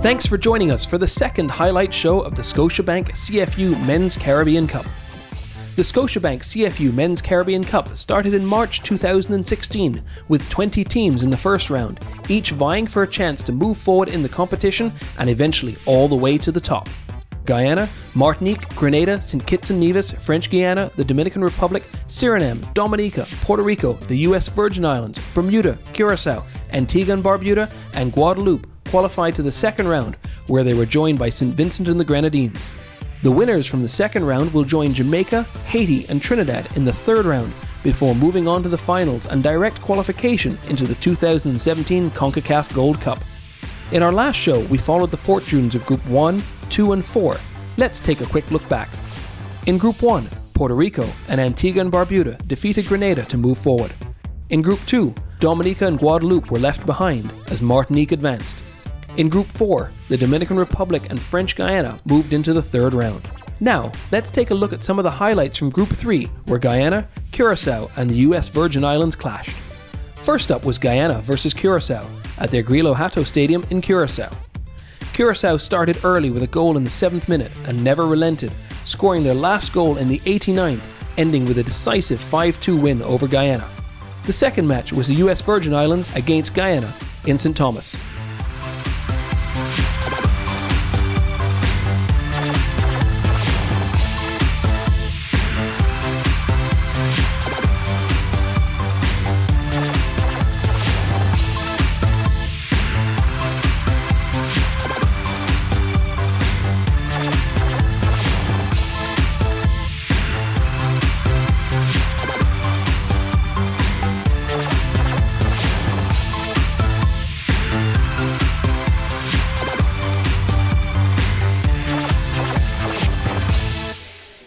Thanks for joining us for the second highlight show of the Scotiabank CFU Men's Caribbean Cup. The Scotiabank CFU Men's Caribbean Cup started in March 2016 with 20 teams in the first round, each vying for a chance to move forward in the competition and eventually all the way to the top. Guyana, Martinique, Grenada, St. Kitts and Nevis, French Guiana, the Dominican Republic, Suriname, Dominica, Puerto Rico, the US Virgin Islands, Bermuda, Curacao, Antigua-Barbuda, and Guadeloupe qualified to the second round, where they were joined by St. Vincent and the Grenadines. The winners from the second round will join Jamaica, Haiti, and Trinidad in the third round, before moving on to the finals and direct qualification into the 2017 CONCACAF Gold Cup. In our last show, we followed the fortunes of Group 1, 2, and 4. Let's take a quick look back. In Group 1, Puerto Rico and Antigua and Barbuda defeated Grenada to move forward. In Group 2, Dominica and Guadeloupe were left behind as Martinique advanced. In Group 4, the Dominican Republic and French Guiana moved into the third round. Now, let's take a look at some of the highlights from Group 3, where Guyana, Curacao, and the US Virgin Islands clashed. First up was Guyana versus Curacao at their Grilo Hato Stadium in Curacao. Curacao started early with a goal in the 7th minute and never relented, scoring their last goal in the 89th, ending with a decisive 5-2 win over Guyana. The second match was the US Virgin Islands against Guyana in St. Thomas.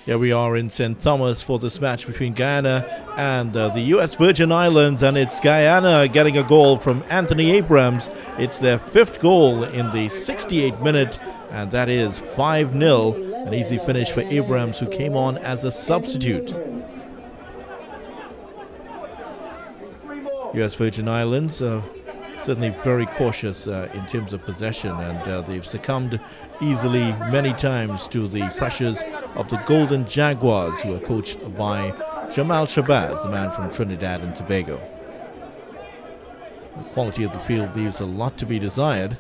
Here we are in St. Thomas for this match between Guyana and the US Virgin Islands, and it's Guyana getting a goal from Anthony Abrams. It's their 5th goal in the 68th minute, and that is 5-0. An easy finish for Abrams, who came on as a substitute. US Virgin Islands certainly very cautious in terms of possession, and they've succumbed easily many times to the pressures of the Golden Jaguars, who are coached by Jamal Shabazz, the man from Trinidad and Tobago. The quality of the field leaves a lot to be desired.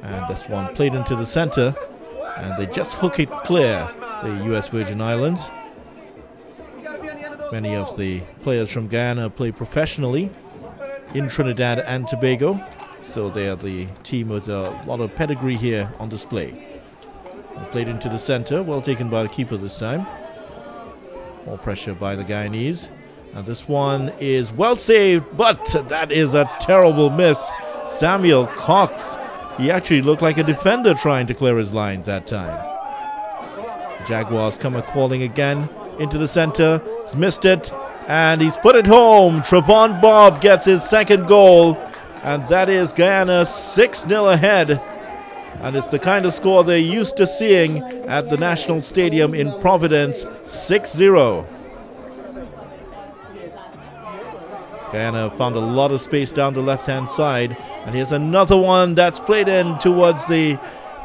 And this one played into the center, and they just hook it clear, the US Virgin Islands. Many of the players from Guyana play professionally in Trinidad and Tobago, so they are the team with a lot of pedigree here on display. And played into the center, well taken by the keeper this time. More pressure by the Guyanese, and this one is well saved, but that is a terrible miss. Samuel Cox, he actually looked like a defender trying to clear his lines that time. The Jaguars come calling again into the center. He's missed it, and he's put it home. Trevon Bob gets his 2nd goal, and that is Guyana 6-0 ahead. And it's the kind of score they're used to seeing at the National Stadium in Providence, 6-0. Guyana found a lot of space down the left-hand side, and here's another one that's played in towards the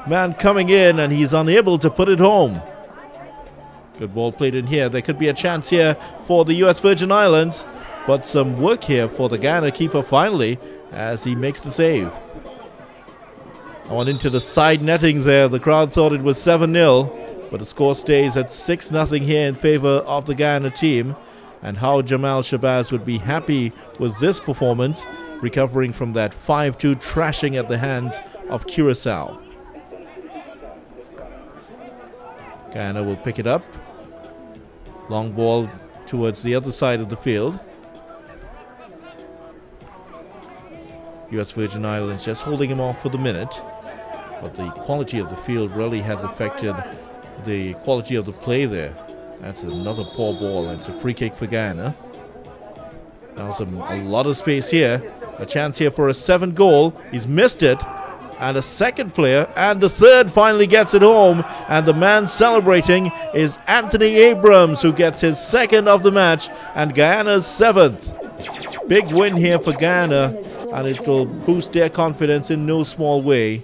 man coming in, and he's unable to put it home. Good ball played in here. There could be a chance here for the US Virgin Islands, but some work here for the Guyana keeper finally as he makes the save. On into the side netting there. The crowd thought it was 7-0, but the score stays at 6-0 here in favor of the Guyana team. And how Jamal Shabazz would be happy with this performance, recovering from that 5-2 trashing at the hands of Curacao. Guyana will pick it up. Long ball towards the other side of the field. US Virgin Islands just holding him off for the minute. But the quality of the field really has affected the quality of the play there. That's another poor ball, and it's a free kick for Guyana. Now a lot of space here. A chance here for a 7th goal. He's missed it. And a second player, and the third finally gets it home. And the man celebrating is Anthony Abrams, who gets his 2nd of the match and Guyana's 7th. Big win here for Guyana, and it will boost their confidence in no small way.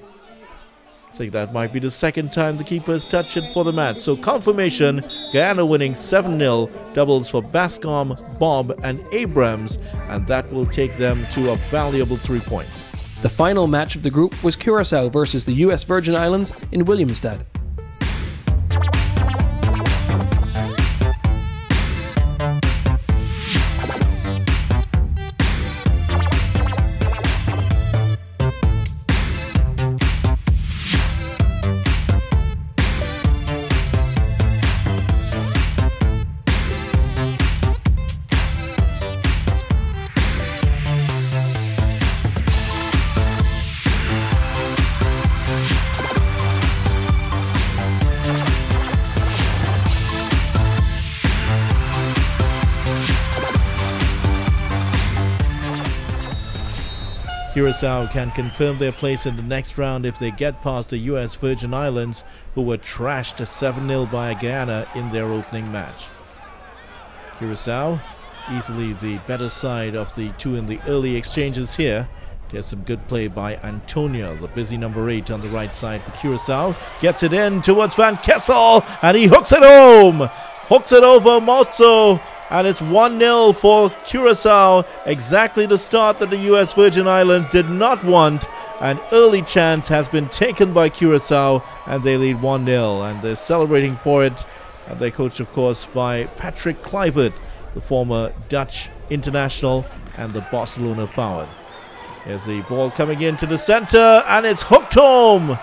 I think that might be the 2nd time the keepers touch it for the match. So confirmation, Guyana winning 7-0, doubles for Bascom, Bob and Abrams, and that will take them to a valuable 3 points. The final match of the group was Curacao versus the US Virgin Islands in Williamstad. Curacao can confirm their place in the next round if they get past the US Virgin Islands, who were trashed 7-0 by Guyana in their opening match. Curacao, easily the better side of the two in the early exchanges here. There's some good play by Antonio, the busy number 8 on the right side for Curacao. Gets it in towards Van Kessel, and he hooks it home! Hooks it over Motso. And it's 1-0 for Curacao, exactly the start that the US Virgin Islands did not want. An early chance has been taken by Curacao, and they lead 1-0. And they're celebrating for it. And they're coached, of course, by Patrick Kluivert, the former Dutch international and the Barcelona forward. Here's the ball coming into the center, and it's hooked home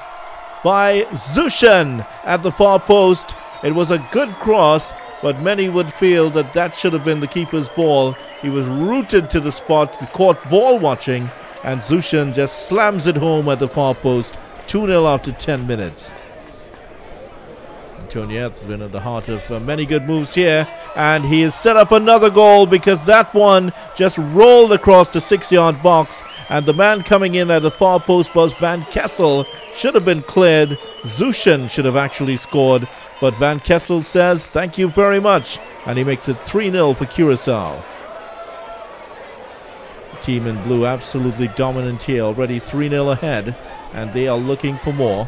by Zushan at the far post. It was a good cross, but many would feel that that should have been the keeper's ball. He was rooted to the spot, caught ball watching, and Zushan just slams it home at the far post. 2-0 after 10 minutes. Antoniette's been at the heart of many good moves here, and he has set up another goal because that one just rolled across the 6-yard box, and the man coming in at the far post was Van Kessel. Should have been cleared. Zushan should have actually scored, but Van Kessel says thank you very much, and he makes it 3-0 for Curacao. The team in blue absolutely dominant here, already 3-0 ahead, and they are looking for more.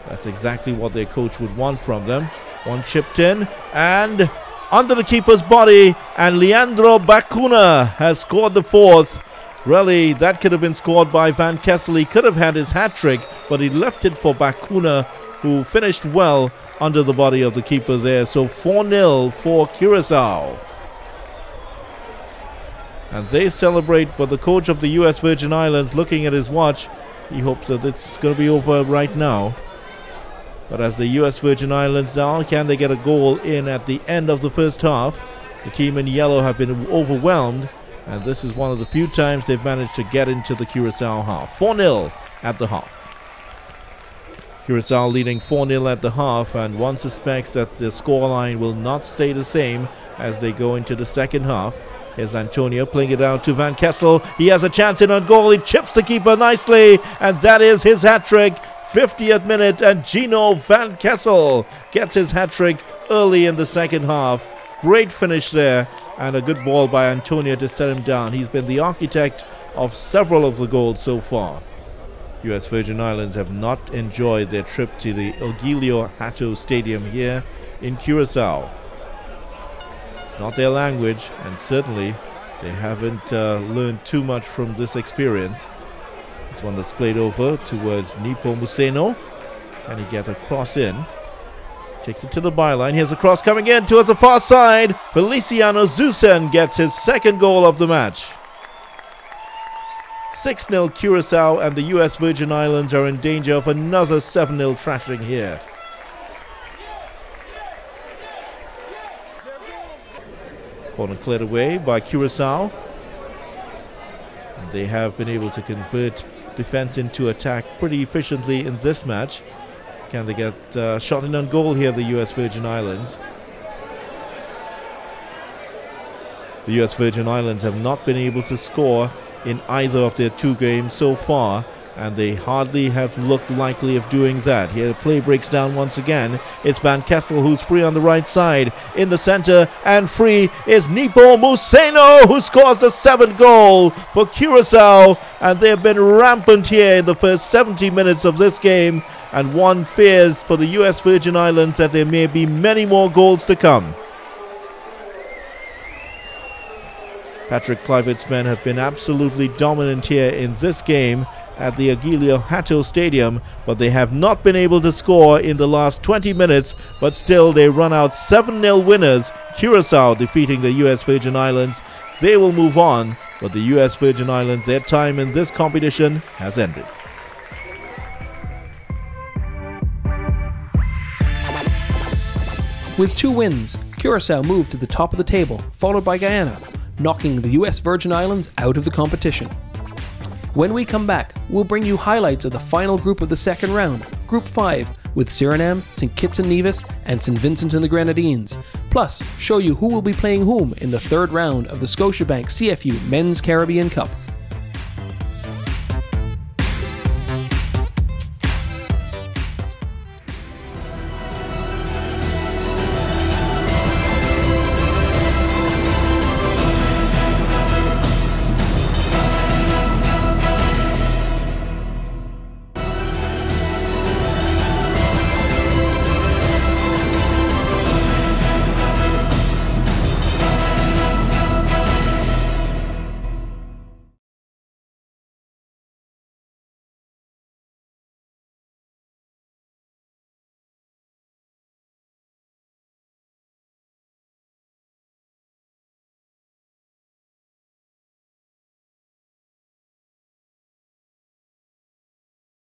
That's exactly what their coach would want from them. One chipped in, and under the keeper's body, and Leandro Bacuna has scored the 4th. Really, that could have been scored by Van Kessel. He could have had his hat-trick, but he left it for Bacuna, who finished well under the body of the keeper there. So 4-0 for Curacao. And they celebrate, but the coach of the US Virgin Islands, looking at his watch, he hopes that it's going to be over right now. But as the US Virgin Islands now, can they get a goal in at the end of the first half? The team in yellow have been overwhelmed, and this is one of the few times they've managed to get into the Curacao half. 4-0 at the half. Curacao leading 4-0 at the half, and one suspects that the scoreline will not stay the same as they go into the second half. Here's Antonio playing it out to Van Kessel. He has a chance in on goal. He chips the keeper nicely, and that is his hat-trick. 50th minute, and Gino Van Kessel gets his hat-trick early in the second half. Great finish there, and a good ball by Antonio to set him down. He's been the architect of several of the goals so far. US Virgin Islands have not enjoyed their trip to the Ilgilio Hato Stadium here in Curacao. It's not their language, and certainly they haven't learned too much from this experience. This one that's played over towards Nipo Museno. Can he get a cross in? Takes it to the byline. Here's a cross coming in towards the far side. Feliciano Zusen gets his 2nd goal of the match. 6-0 Curacao, and the US Virgin Islands are in danger of another 7-0 thrashing here. Corner cleared away by Curacao. And they have been able to convert defense into attack pretty efficiently in this match. Can they get shot in on goal here, the US Virgin Islands? The US Virgin Islands have not been able to score in either of their 2 games so far, and they hardly have looked likely of doing that. Here the play breaks down once again. It's Van Kessel who's free on the right side. In the center and free is Nipo Museno, who scores the 7th goal for Curacao, and they've been rampant here in the first 70 minutes of this game, and one fears for the US Virgin Islands that there may be many more goals to come. Patrick Kluivert's men have been absolutely dominant here in this game at the Aguilio Hato Stadium, but they have not been able to score in the last 20 minutes, but still they run out 7-0 winners. Curacao defeating the US Virgin Islands. They will move on, but the US Virgin Islands, their time in this competition has ended. With 2 wins, Curacao moved to the top of the table, followed by Guyana, knocking the US Virgin Islands out of the competition. When we come back, we'll bring you highlights of the final group of the second round, Group 5, with Suriname, St. Kitts and Nevis, and St. Vincent and the Grenadines. Plus, show you who will be playing whom in the third round of the Scotiabank CFU Men's Caribbean Cup.